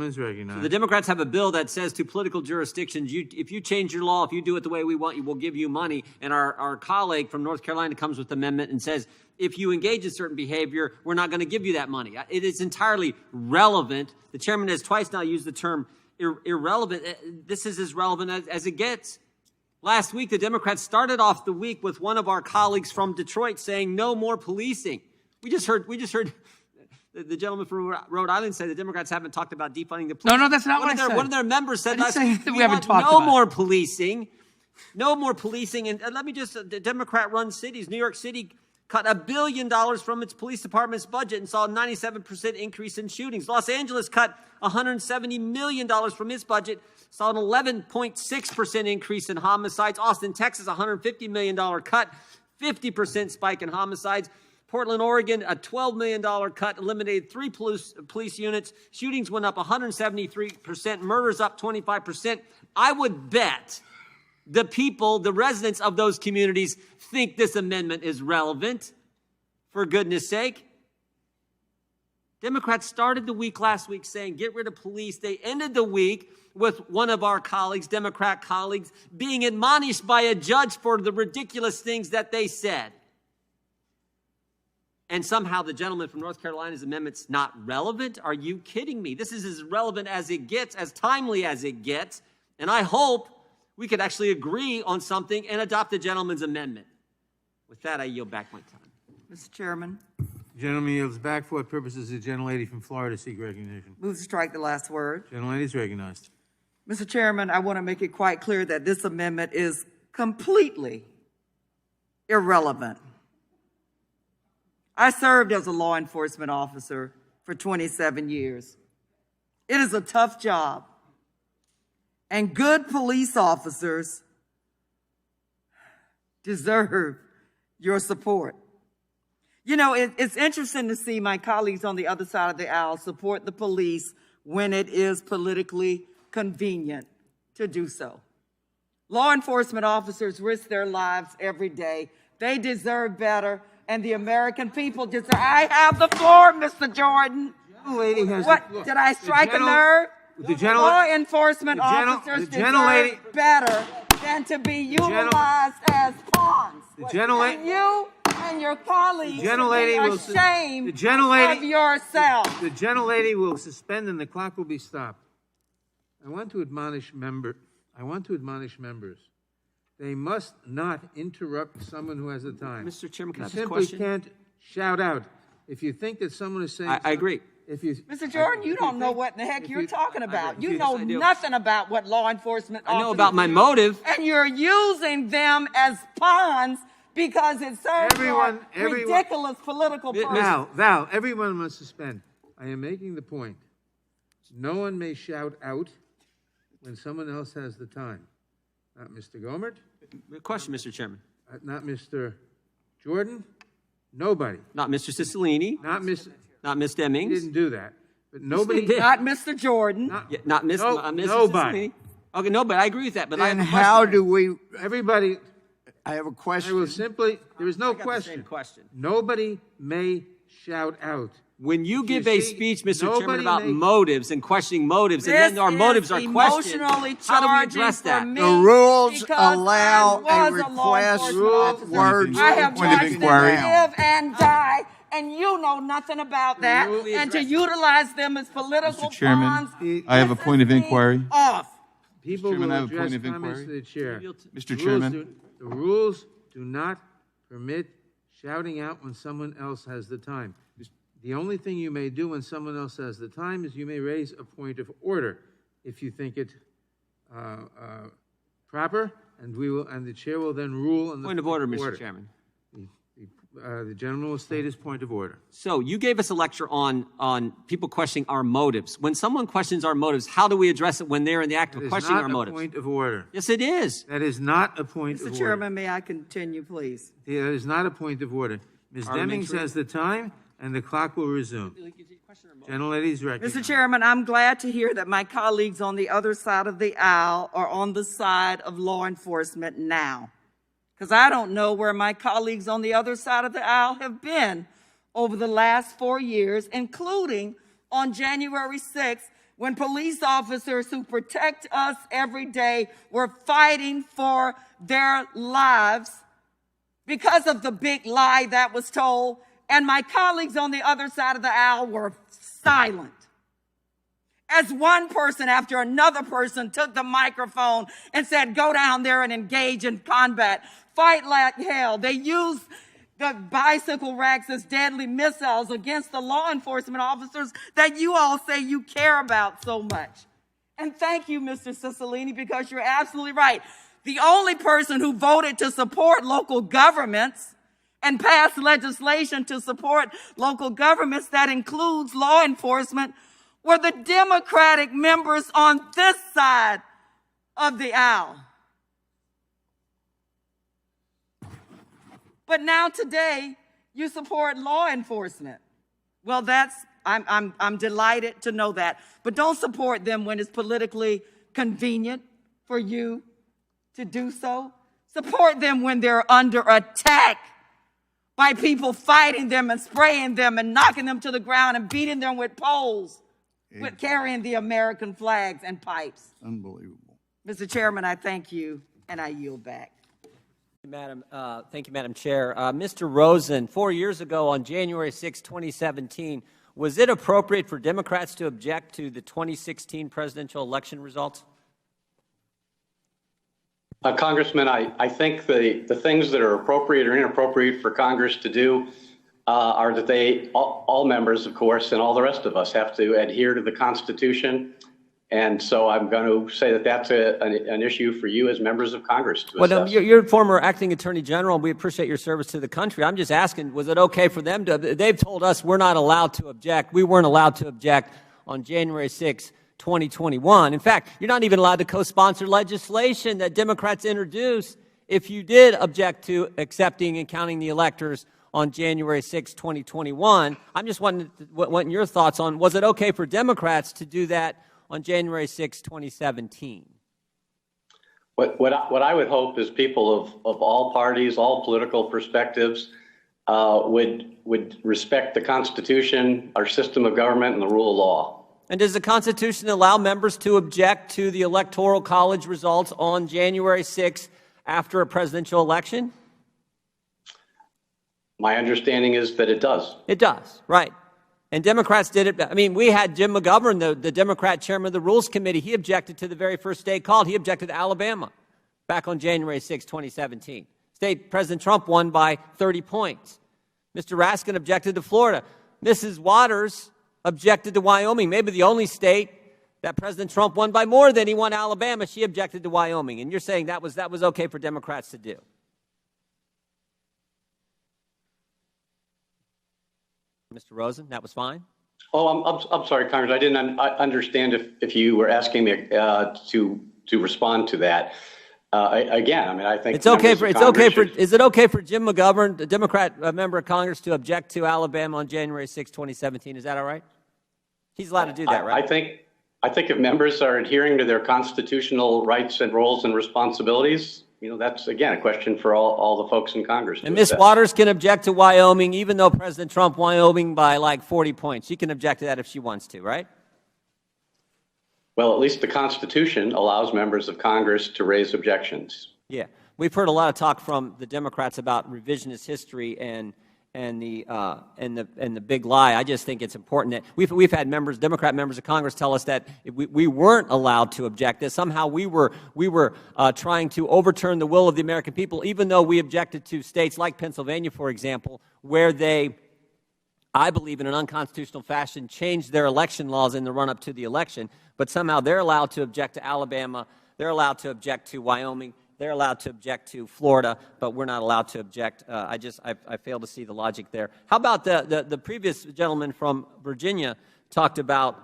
Is recognized. So the Democrats have a bill that says to political jurisdictions, if you change your law, if you do it the way we want, you will give you money. And our colleague from North Carolina comes with the amendment and says, if you engage in certain behavior, we're not going to give you that money. It is entirely relevant. The chairman has twice now used the term irrelevant. This is as relevant as it gets. Last week, the Democrats started off the week with one of our colleagues from Detroit saying no more policing. We just heard the gentleman from Rhode Island say the Democrats haven't talked about defunding the police. No, that's not what I said. One of their members said I didn't say that we haven't talked no about more policing. No more policing. And let me just, the Democrat-run cities, New York City cut $1 billion from its police department's budget and saw a 97% increase in shootings. Los Angeles cut $170 million from its budget, saw an 11.6% increase in homicides. Austin, Texas, $150 million cut, 50% spike in homicides. Portland, Oregon, a $12 million cut, eliminated 3 police units. Shootings went up 173%, murders up 25%. I would bet the people, the residents of those communities think this amendment is relevant, for goodness sake. Democrats started the week last week saying, get rid of police. They ended the week with one of our colleagues, Democrat colleagues, being admonished by a judge for the ridiculous things that they said. And somehow the gentleman from North Carolina's amendment's not relevant? Are you kidding me? This is as relevant as it gets, as timely as it gets. And I hope we could actually agree on something and adopt the gentleman's amendment. With that, I yield back my time. Mr. Chairman. The gentleman yields back. For what purposes the gentlelady from Florida seek recognition? Move to strike the last word. Gentlelady is recognized. Mr. Chairman, I want to make it quite clear that this amendment is completely irrelevant. I served as a law enforcement officer for 27 years. It is a tough job. And good police officers deserve your support. You know, it's interesting to see my colleagues on the other side of the aisle support the police when it is politically convenient to do so. Law enforcement officers risk their lives every day. They deserve better. And the American people deserve. I have the floor, Mr. Jordan. Lady has What? the floor. Did I strike a nerve? Law enforcement officers deserve better than to be utilized as pawns. And you and your colleagues are ashamed of yourself. The gentlelady will suspend and the clock will be stopped. I want to admonish members. They must not interrupt someone who has the time. Mr. Chairman, can I ask a question? You simply can't shout out. If you think that someone is saying I agree. Mr. Jordan, you don't know what in the heck you're talking about. You know nothing about what law enforcement officers do. I know about my motive. And you're using them as pawns because it serves your ridiculous political purpose. Val, everyone must suspend. I am making the point. No one may shout out when someone else has the time. Not Mr. Gomert. Question, Mr. Chairman. Not Mr. Jordan. Nobody. Not Mr. Cicilline. Not Miss Demings. He didn't do that. But nobody. Not Mr. Jordan. Not Miss. Nobody. Cicilline. Okay, no, but I agree with that. But then how do we? Everybody. I have a question. I will simply. There is no question. Nobody may shout out. When you give a speech, Mr. Chairman, about motives and questioning motives, and then our motives are questioned, how do we address that? The rules allow a request words I have point of watched inquiry. them live and die, and you know nothing about that. And to utilize them as political Mr. Chairman, pawns, I have a point of inquiry. Off. People Chairman, will I have a address point of comments inquiry. to the chair. Mr. Chairman. The rules do not permit shouting out when someone else has the time. The only thing you may do when someone else has the time is you may raise a point of order if you think it proper, and the chair will then rule on the point of order, Mr. Chairman. The gentleman will state his point of order. So you gave us a lecture on people questioning our motives. When someone questions our motives, how do we address it when they're in the act of questioning our motives? That is not a point of order. Yes, it is. That is not a point of order. Mr. Chairman, may I continue, please? That is not a point of order. Ms. Demings has the time, and the clock will resume. Gentlelady is recognized. Mr. Chairman, I'm glad to hear that my colleagues on the other side of the aisle are on the side of law enforcement now. Because I don't know where my colleagues on the other side of the aisle have been over the last 4 years, including on January 6th, when police officers who protect us every day were fighting for their lives because of the big lie that was told, and my colleagues on the other side of the aisle were silent. As one person after another person took the microphone and said, go down there and engage in combat, fight like hell. They used the bicycle racks as deadly missiles against the law enforcement officers that you all say you care about so much. And thank you, Mr. Cicilline, because you're absolutely right. The only person who voted to support local governments and pass legislation to support local governments that includes law enforcement were the Democratic members on this side of the aisle. But now today, you support law enforcement. Well, I'm delighted to know that. But don't support them when it's politically convenient for you to do so. Support them when they're under attack by people fighting them and spraying them and knocking them to the ground and beating them with poles, with carrying the American flags and pipes. Unbelievable. Mr. Chairman, I thank you, and I yield back. Thank you, Madam Chair. Mr. Rosen, 4 years ago on January 6, 2017, was it appropriate for Democrats to object to the 2016 presidential election results? Congressman, I think the things that are appropriate or inappropriate for Congress to do are that all members, of course, and all the rest of us have to adhere to the Constitution. And so I'm going to say that that's an issue for you as members of Congress to assess. You're a former acting attorney general, and we appreciate your service to the country. I'm just asking, was it okay for them to? They've told us we're not allowed to object. We weren't allowed to object on January 6, 2021. In fact, you're not even allowed to co-sponsor legislation that Democrats introduced if you did object to accepting and counting the electors on January 6, 2021. I'm just wanting your thoughts on, was it okay for Democrats to do that on January 6, 2017? What I would hope is people of all parties, all political perspectives, would respect the Constitution, our system of government, and the rule of law. And does the Constitution allow members to object to the Electoral College results on January 6 after a presidential election? My understanding is that it does. It does, right. And Democrats did it. I mean, we had Jim McGovern, the Democrat chairman of the Rules Committee. He objected to the very first state called. He objected to Alabama back on January 6, 2017. President Trump won by 30 points. Mr. Raskin objected to Florida. Mrs. Waters objected to Wyoming, maybe the only state that President Trump won by more than he won Alabama. She objected to Wyoming. And you're saying that was okay for Democrats to do. Mr. Rosen, that was fine? Oh, I'm sorry, Congress. I didn't understand if you were asking me to respond to that. Again, I mean, I think is it okay for Jim McGovern, the Democrat member of Congress, to object to Alabama on January 6, 2017? Is that all right? He's allowed to do that, right? I think if members are adhering to their constitutional rights and roles and responsibilities, that's, again, a question for all the folks in Congress. And Ms. Waters can object to Wyoming, even though President Trump won Wyoming by like 40 points. She can object to that if she wants to, right? Well, at least the Constitution allows members of Congress to raise objections. Yeah. We've heard a lot of talk from the Democrats about revisionist history and the big lie. I just think it's important that we've had Democrat members of Congress tell us that we weren't allowed to object, that somehow we were trying to overturn the will of the American people, even though we objected to states like Pennsylvania, for example, where they, I believe in an unconstitutional fashion, changed their election laws in the run-up to the election, but somehow they're allowed to object to Alabama, they're allowed to object to Wyoming, they're allowed to object to Florida, but we're not allowed to object. I fail to see the logic there. How about the previous gentleman from Virginia talked about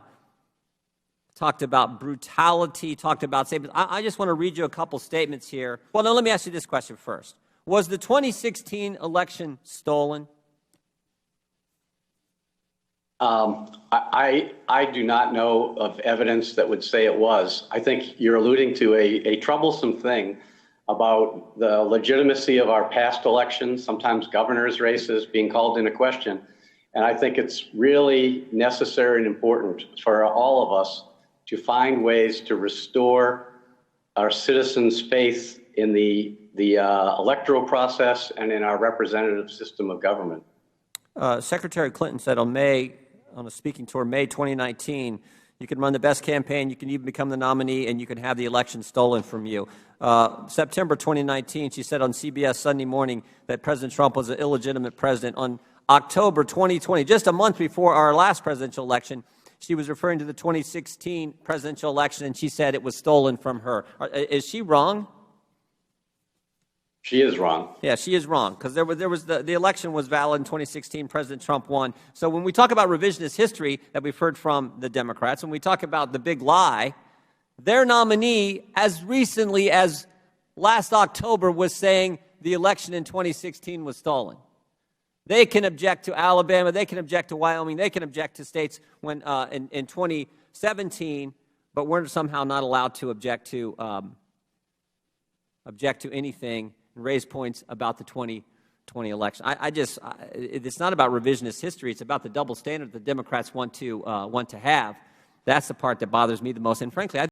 brutality, talked about statements. I just want to read you a couple statements here. Well, no, let me ask you this question first. Was the 2016 election stolen? I do not know of evidence that would say it was. I think you're alluding to a troublesome thing about the legitimacy of our past elections, sometimes governor's races being called into question. And I think it's really necessary and important for all of us to find ways to restore our citizens' faith in the electoral process and in our representative system of government. Secretary Clinton said on a speaking tour, May 2019, you can run the best campaign, you can even become the nominee, and you can have the election stolen from you. September 2019, she said on CBS Sunday Morning that President Trump was an illegitimate president. On October 2020, just a month before our last presidential election, she was referring to the 2016 presidential election, and she said it was stolen from her. Is she wrong? She is wrong. Yeah, she is wrong, because the election was valid in 2016. President Trump won. So when we talk about revisionist history that we've heard from the Democrats, when we talk about the big lie, their nominee, as recently as last October, was saying the election in 2016 was stolen. They can object to Alabama, they can object to Wyoming, they can object to states when in 2017, but we're somehow not allowed to object to anything. Raise points about the 2020 election. It's not about revisionist history. It's about the double standard the Democrats want to have. That's the part that bothers me the most. And frankly,